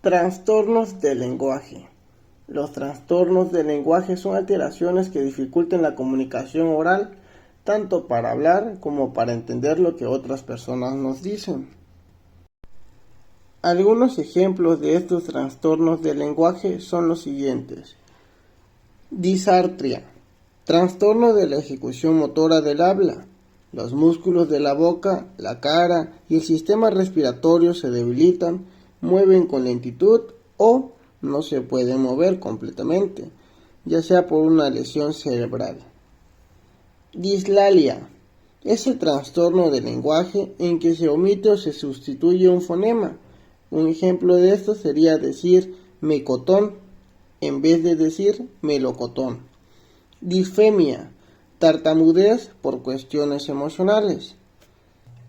Trastornos del lenguaje. Los trastornos del lenguaje son alteraciones que dificultan la comunicación oral, tanto para hablar como para entender lo que otras personas nos dicen. Algunos ejemplos de estos trastornos del lenguaje son los siguientes. Disartria, trastorno de la ejecución motora del habla. Los músculos de la boca, la cara y el sistema respiratorio se debilitan, mueven con lentitud o no se pueden mover completamente, ya sea por una lesión cerebral. Dislalia es el trastorno del lenguaje en que se omite o se sustituye un fonema. Un ejemplo de esto sería decir mecotón en vez de decir melocotón. Disfemia, tartamudez por cuestiones emocionales.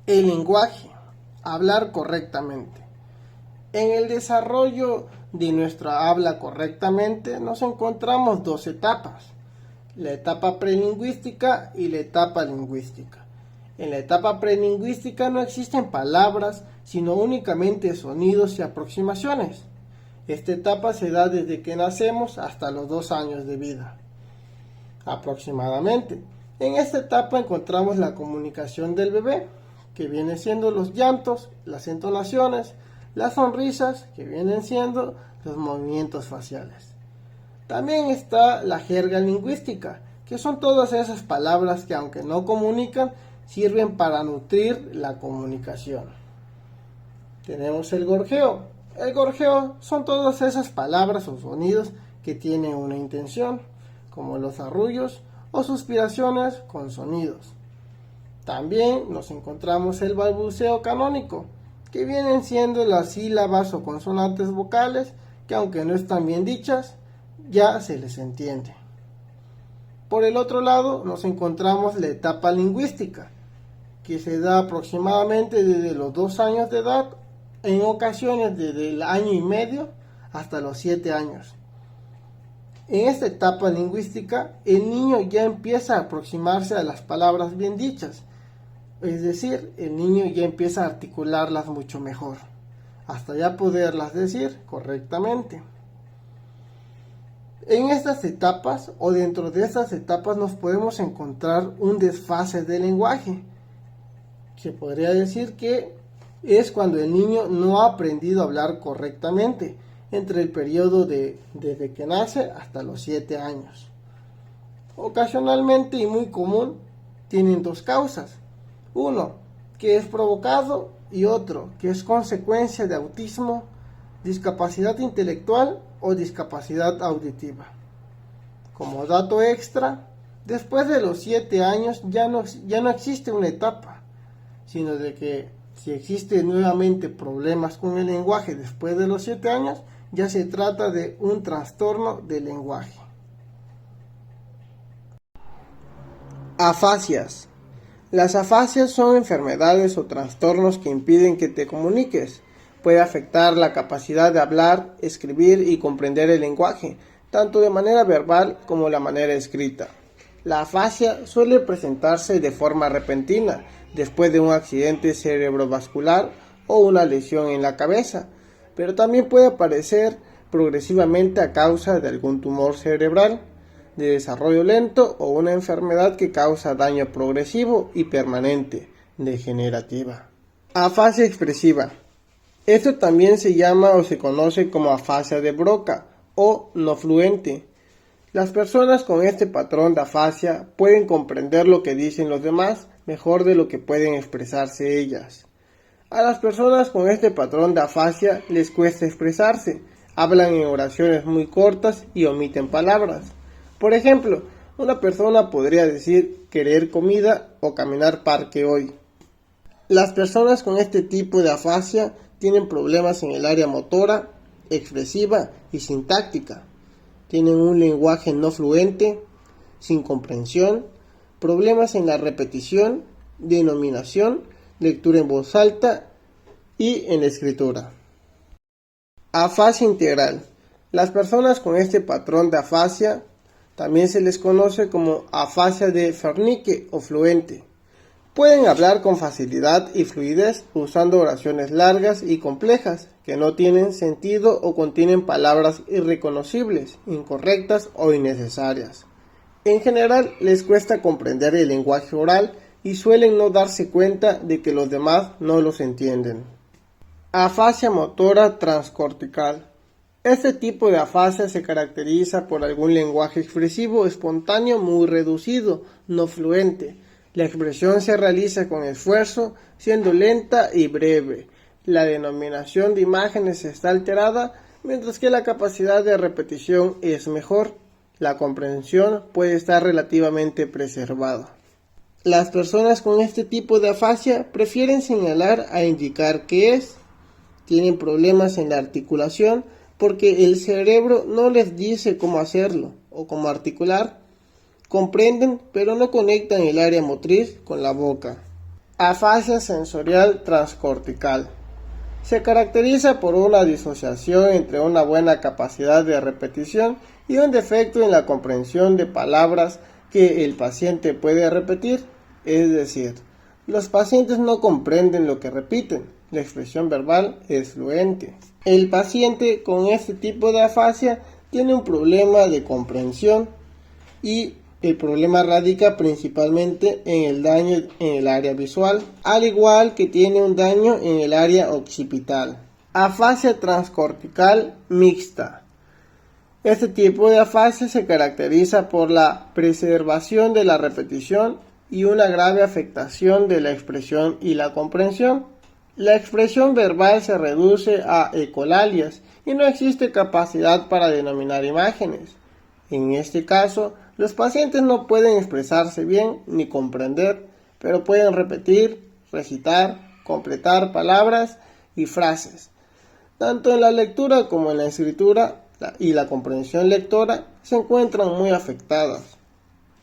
El lenguaje, hablar correctamente. En el desarrollo de nuestra habla correctamente nos encontramos dos etapas, la etapa prelingüística y la etapa lingüística. En la etapa prelingüística no existen palabras, sino únicamente sonidos y aproximaciones. Esta etapa se da desde que nacemos hasta los 2 años de vida, aproximadamente. En esta etapa encontramos la comunicación del bebé, que viene siendo los llantos, las entonaciones, las sonrisas, que vienen siendo los movimientos faciales. También está la jerga lingüística, que son todas esas palabras que, aunque no comunican, sirven para nutrir la comunicación. Tenemos el gorjeo. El gorjeo son todas esas palabras o sonidos que tienen una intención, como los arrullos o suspiraciones con sonidos. También nos encontramos el balbuceo canónico, que vienen siendo las sílabas o consonantes vocales que, aunque no están bien dichas, ya se les entiende. Por el otro lado nos encontramos la etapa lingüística, que se da aproximadamente desde los 2 años de edad, en ocasiones desde el año y medio hasta los 7 años. En esta etapa lingüística el niño ya empieza a aproximarse a las palabras bien dichas, es decir, el niño ya empieza a articularlas mucho mejor, hasta ya poderlas decir correctamente. En estas etapas o dentro de estas etapas nos podemos encontrar un desfase del lenguaje. Se podría decir que es cuando el niño no ha aprendido a hablar correctamente entre el periodo desde que nace hasta los 7 años. Ocasionalmente y muy común tienen 2 causas. Uno, que es provocado, y otro, que es consecuencia de autismo, discapacidad intelectual o discapacidad auditiva. Como dato extra, después de los 7 años ya no existe una etapa, sino de que si existen nuevamente problemas con el lenguaje después de los 7 años, ya se trata de un trastorno del lenguaje. Afasias. Las afasias son enfermedades o trastornos que impiden que te comuniques. Puede afectar la capacidad de hablar, escribir y comprender el lenguaje, tanto de manera verbal como la manera escrita. La afasia suele presentarse de forma repentina, después de un accidente cerebrovascular o una lesión en la cabeza, pero también puede aparecer progresivamente a causa de algún tumor cerebral, de desarrollo lento o una enfermedad que causa daño progresivo y permanente, degenerativa. Afasia expresiva. Esto también se llama o se conoce como afasia de Broca o no fluente. Las personas con este patrón de afasia pueden comprender lo que dicen los demás mejor de lo que pueden expresarse ellas. A las personas con este patrón de afasia les cuesta expresarse, hablan en oraciones muy cortas y omiten palabras. Por ejemplo, una persona podría decir querer comida o caminar parque hoy. Las personas con este tipo de afasia tienen problemas en el área motora, expresiva y sintáctica. Tienen un lenguaje no fluente, sin comprensión, problemas en la repetición, denominación, lectura en voz alta y en la escritura. Afasia integral. Las personas con este patrón de afasia también se les conoce como afasia de Wernicke o fluente. Pueden hablar con facilidad y fluidez usando oraciones largas y complejas que no tienen sentido o contienen palabras irreconocibles, incorrectas o innecesarias. En general les cuesta comprender el lenguaje oral y suelen no darse cuenta de que los demás no los entienden. Afasia motora transcortical. Este tipo de afasia se caracteriza por algún lenguaje expresivo espontáneo muy reducido, no fluente. La expresión se realiza con esfuerzo, siendo lenta y breve. La denominación de imágenes está alterada, mientras que la capacidad de repetición es mejor. La comprensión puede estar relativamente preservada. Las personas con este tipo de afasia prefieren señalar a indicar qué es. Tienen problemas en la articulación porque el cerebro no les dice cómo hacerlo o cómo articular. Comprenden, pero no conectan el área motriz con la boca. Afasia sensorial transcortical. Se caracteriza por una disociación entre una buena capacidad de repetición y un defecto en la comprensión de palabras que el paciente puede repetir. Es decir, los pacientes no comprenden lo que repiten. La expresión verbal es fluente. El paciente con este tipo de afasia tiene un problema de comprensión y el problema radica principalmente en el daño en el área visual, al igual que tiene un daño en el área occipital. Afasia transcortical mixta. Este tipo de afasia se caracteriza por la preservación de la repetición y una grave afectación de la expresión y la comprensión. La expresión verbal se reduce a ecolalias y no existe capacidad para denominar imágenes. En este caso, los pacientes no pueden expresarse bien ni comprender, pero pueden repetir, recitar, completar palabras y frases. Tanto en la lectura como en la escritura y la comprensión lectora se encuentran muy afectadas.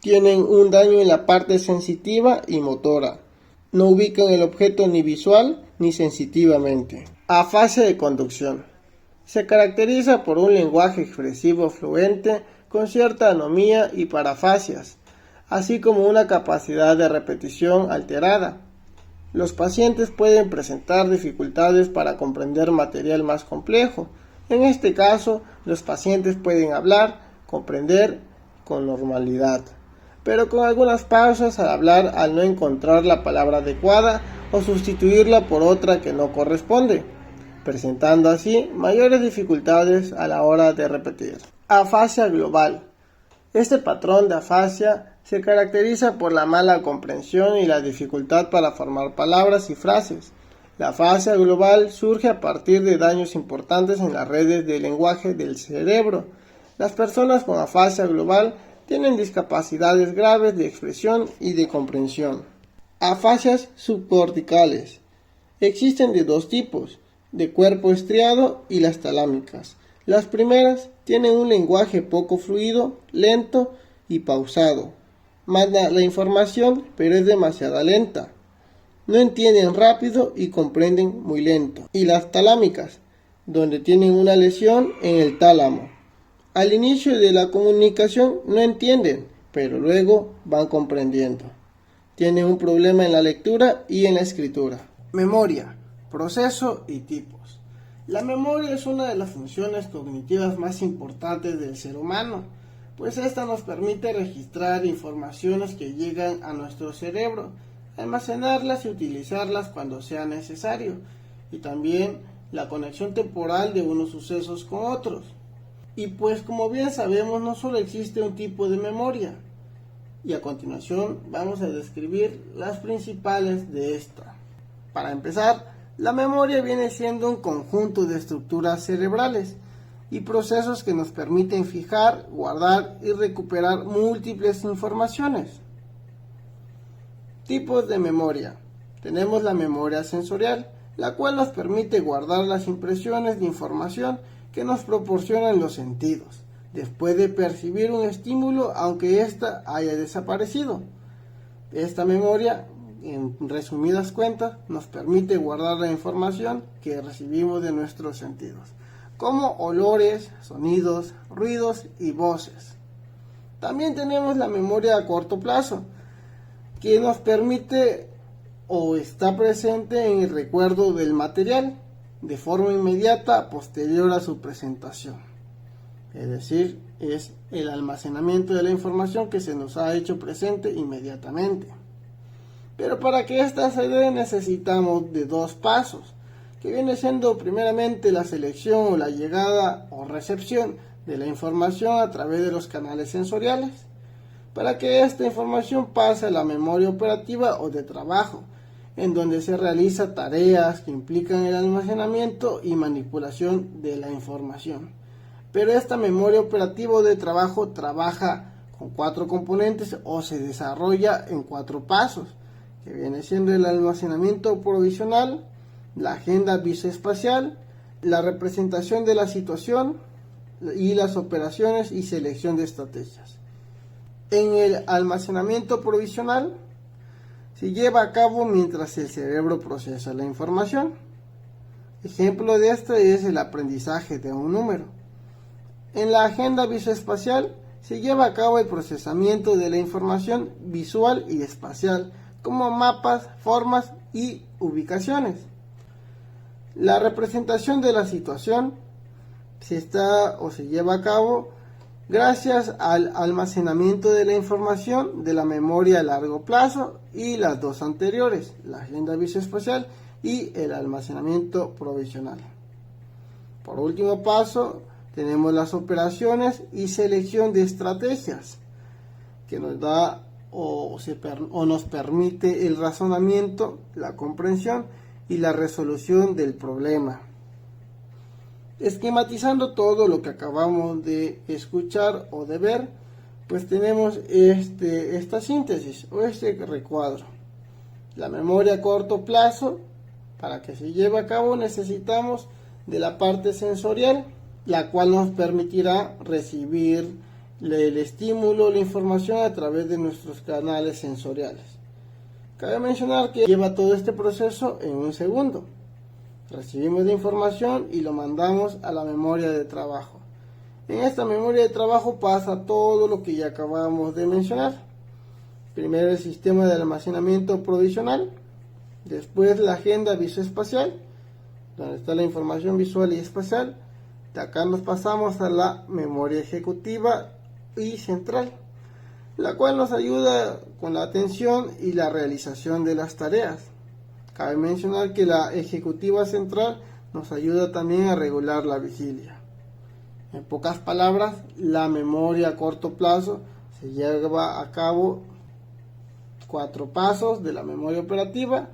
Tienen un daño en la parte sensitiva y motora. No ubican el objeto ni visual ni sensitivamente. Afasia de conducción. Se caracteriza por un lenguaje expresivo fluente con cierta anomía y parafasias, así como una capacidad de repetición alterada. Los pacientes pueden presentar dificultades para comprender material más complejo. En este caso, los pacientes pueden hablar, comprender con normalidad, pero con algunas pausas al hablar al no encontrar la palabra adecuada o sustituirla por otra que no corresponde, presentando así mayores dificultades a la hora de repetir. Afasia global. Este patrón de afasia se caracteriza por la mala comprensión y la dificultad para formar palabras y frases. La afasia global surge a partir de daños importantes en las redes de lenguaje del cerebro. Las personas con afasia global tienen discapacidades graves de expresión y de comprensión. Afasias subcorticales. Existen de dos tipos, de cuerpo estriado y las talámicas. Las primeras tienen un lenguaje poco fluido, lento y pausado. Manda la información, pero es demasiado lenta. No entienden rápido y comprenden muy lento. Y las talámicas, donde tienen una lesión en el tálamo. Al inicio de la comunicación no entienden, pero luego van comprendiendo. Tienen un problema en la lectura y en la escritura. Memoria, proceso y tipos. La memoria es una de las funciones cognitivas más importantes del ser humano, pues esta nos permite registrar informaciones que llegan a nuestro cerebro, almacenarlas y utilizarlas cuando sea necesario, y también la conexión temporal de unos sucesos con otros. Y pues como bien sabemos, no solo existe un tipo de memoria, y a continuación vamos a describir las principales de esta. Para empezar, la memoria viene siendo un conjunto de estructuras cerebrales y procesos que nos permiten fijar, guardar y recuperar múltiples informaciones. Tipos de memoria. Tenemos la memoria sensorial, la cual nos permite guardar las impresiones de información que nos proporcionan los sentidos, después de percibir un estímulo aunque ésta haya desaparecido. Esta memoria, en resumidas cuentas, nos permite guardar la información que recibimos de nuestros sentidos, como olores, sonidos, ruidos y voces. También tenemos la memoria a corto plazo, que nos permite o está presente en el recuerdo del material de forma inmediata posterior a su presentación. Es decir, es el almacenamiento de la información que se nos ha hecho presente inmediatamente. Pero para que esta se dé necesitamos de dos pasos, que viene siendo primeramente la selección o la llegada o recepción de la información a través de los canales sensoriales, para que esta información pase a la memoria operativa o de trabajo, en donde se realizan tareas que implican el almacenamiento y manipulación de la información. Pero esta memoria operativa o de trabajo trabaja con 4 componentes o se desarrolla en 4 pasos, que viene siendo el almacenamiento provisional, la agenda visoespacial, la representación de la situación y las operaciones y selección de estrategias. En el almacenamiento provisional se lleva a cabo mientras el cerebro procesa la información. Ejemplo de esto es el aprendizaje de un número. En la agenda visoespacial se lleva a cabo el procesamiento de la información visual y espacial, como mapas, formas y ubicaciones. La representación de la situación se lleva a cabo gracias al almacenamiento de la información de la memoria a largo plazo y las dos anteriores, la agenda visoespacial y el almacenamiento provisional. Por último paso, tenemos las operaciones y selección de estrategias, que nos da o nos permite el razonamiento, la comprensión y la resolución del problema. Esquematizando todo lo que acabamos de escuchar o de ver, pues tenemos esta síntesis o este recuadro. La memoria a corto plazo, para que se lleve a cabo necesitamos de la parte sensorial, la cual nos permitirá recibir el estímulo, la información a través de nuestros canales sensoriales. Cabe mencionar que lleva todo este proceso en un segundo. Recibimos la información y lo mandamos a la memoria de trabajo. En esta memoria de trabajo pasa todo lo que ya acabamos de mencionar. Primero el sistema de almacenamiento provisional, después la agenda visoespacial, donde está la información visual y espacial. De acá nos pasamos a la memoria ejecutiva y central, la cual nos ayuda con la atención y la realización de las tareas. Cabe mencionar que la ejecutiva central nos ayuda también a regular la vigilia. En pocas palabras, la memoria a corto plazo se lleva a cabo 4 pasos de la memoria operativa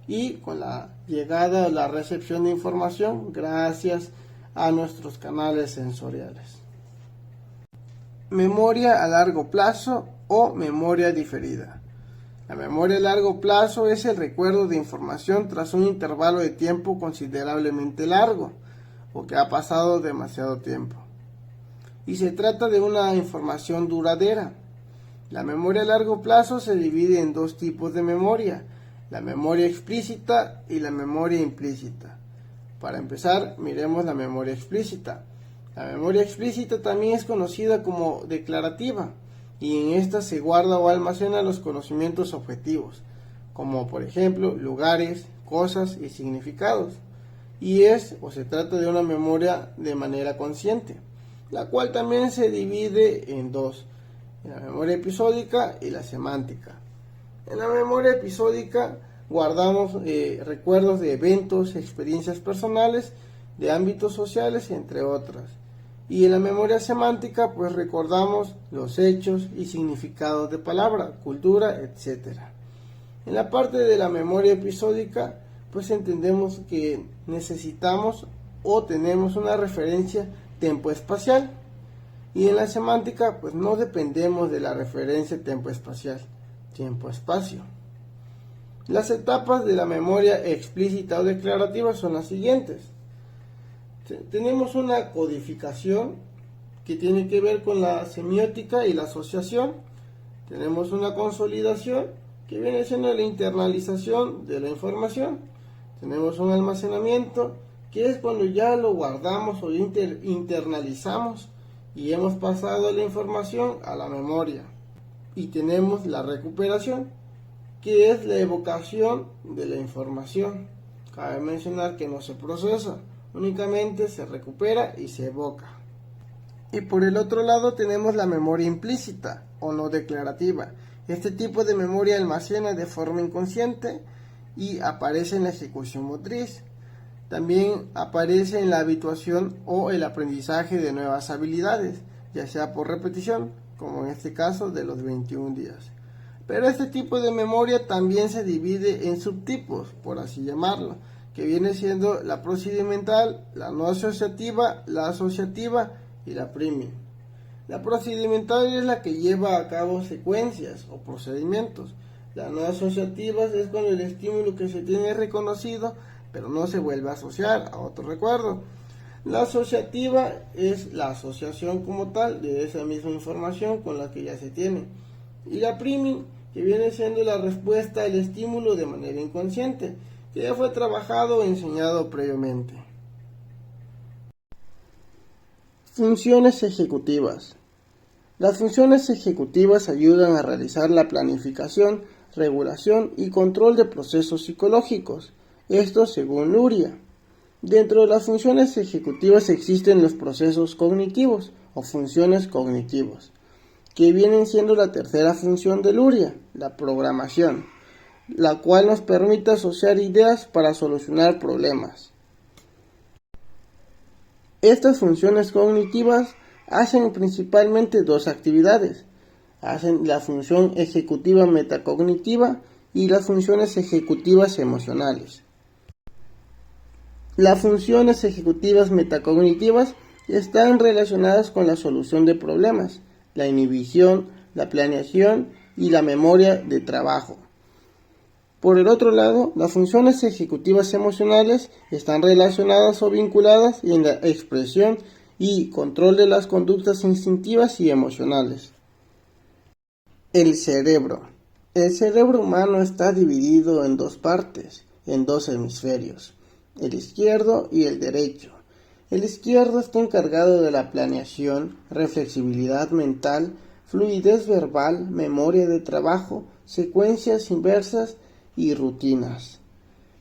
y con la llegada o la recepción de información gracias a nuestros canales sensoriales. Memoria a largo plazo o memoria diferida. La memoria a largo plazo es el recuerdo de información tras un intervalo de tiempo considerablemente largo o que ha pasado demasiado tiempo. Y se trata de una información duradera. La memoria a largo plazo se divide en 2 tipos de memoria, la memoria explícita y la memoria implícita. Para empezar, miremos la memoria explícita. La memoria explícita también es conocida como declarativa, y en esta se guarda o almacena los conocimientos objetivos, como por ejemplo lugares, cosas y significados, y se trata de una memoria de manera consciente, la cual también se divide en 2, la memoria episódica y la semántica. En la memoria episódica guardamos recuerdos de eventos, experiencias personales, de ámbitos sociales, entre otras. Y en la memoria semántica pues recordamos los hechos y significados de palabra, cultura, etc. En la parte de la memoria episódica pues entendemos que necesitamos o tenemos una referencia tempoespacial. Y en la semántica pues no dependemos de la referencia tempoespacial, tiempo-espacio. Las etapas de la memoria explícita o declarativa son las siguientes. Tenemos una codificación que tiene que ver con la semiótica y la asociación. Tenemos una consolidación que viene siendo la internalización de la información. Tenemos un almacenamiento que es cuando ya lo guardamos o internalizamos y hemos pasado la información a la memoria. Y tenemos la recuperación, que es la evocación de la información. Cabe mencionar que no se procesa, únicamente se recupera y se evoca. Y por el otro lado tenemos la memoria implícita o no declarativa. Este tipo de memoria almacena de forma inconsciente y aparece en la ejecución motriz. También aparece en la habituación o el aprendizaje de nuevas habilidades, ya sea por repetición, como en este caso de los 21 días. Pero este tipo de memoria también se divide en subtipos, por así llamarlo, que viene siendo la procedimental, la no asociativa, la asociativa y la priming. La procedimental es la que lleva a cabo secuencias o procedimientos. La no asociativa es cuando el estímulo que se tiene es reconocido, pero no se vuelve a asociar a otro recuerdo. La asociativa es la asociación como tal de esa misma información con la que ya se tiene. Y la priming, que viene siendo la respuesta al estímulo de manera inconsciente, que ya fue trabajado o enseñado previamente. Funciones ejecutivas. Las funciones ejecutivas ayudan a realizar la planificación, regulación y control de procesos psicológicos, esto según Luria. Dentro de las funciones ejecutivas existen los procesos cognitivos o funciones cognitivas, que vienen siendo la tercera función de Luria, la programación, la cual nos permite asociar ideas para solucionar problemas. Estas funciones cognitivas hacen principalmente dos actividades. Hacen la función ejecutiva metacognitiva y las funciones ejecutivas emocionales. Las funciones ejecutivas metacognitivas están relacionadas con la solución de problemas, la inhibición, la planeación y la memoria de trabajo. Por el otro lado, las funciones ejecutivas emocionales están relacionadas o vinculadas en la expresión y control de las conductas instintivas y emocionales. El cerebro. El cerebro humano está dividido en dos partes, en dos hemisferios, el izquierdo y el derecho. El izquierdo está encargado de la planeación, reflexibilidad mental, fluidez verbal, memoria de trabajo, secuencias inversas y rutinas,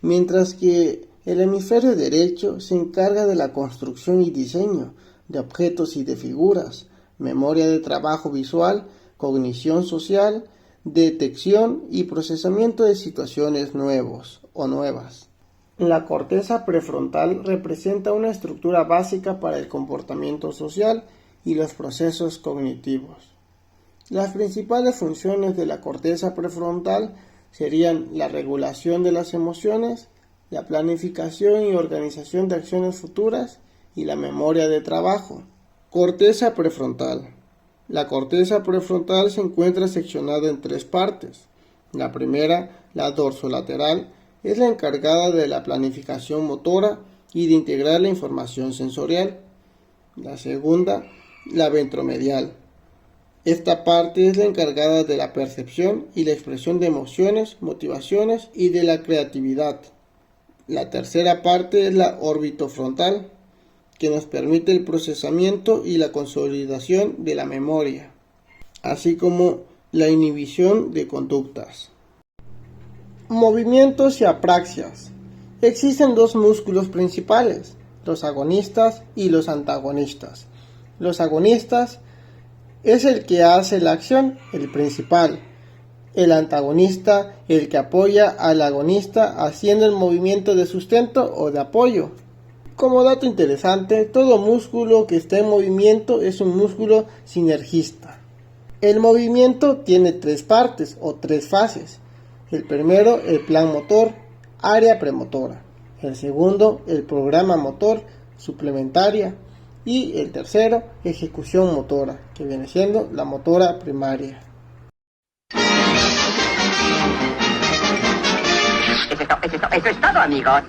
mientras que el hemisferio derecho se encarga de la construcción y diseño de objetos y de figuras, memoria de trabajo visual, cognición social, detección y procesamiento de situaciones nuevas. La corteza prefrontal representa una estructura básica para el comportamiento social y los procesos cognitivos. Las principales funciones de la corteza prefrontal serían la regulación de las emociones, la planificación y organización de acciones futuras y la memoria de trabajo. Corteza prefrontal. La corteza prefrontal se encuentra seccionada en tres partes. La primera, la dorsolateral, es la encargada de la planificación motora y de integrar la información sensorial. La segunda, la ventromedial. Esta parte es la encargada de la percepción y la expresión de emociones, motivaciones y de la creatividad. La tercera parte es la orbitofrontal, que nos permite el procesamiento y la consolidación de la memoria, así como la inhibición de conductas. Movimientos y apraxias. Existen dos músculos principales, los agonistas y los antagonistas. Los agonistas es el que hace la acción, el principal. El antagonista, el que apoya al agonista haciendo el movimiento de sustento o de apoyo. Como dato interesante, todo músculo que está en movimiento es un músculo sinergista. El movimiento tiene tres partes o tres fases. El primero, el plan motor, área premotora. El segundo, el programa motor, suplementaria. Y el tercero, ejecución motora, que viene siendo la motora primaria. Eso es todo, amigos.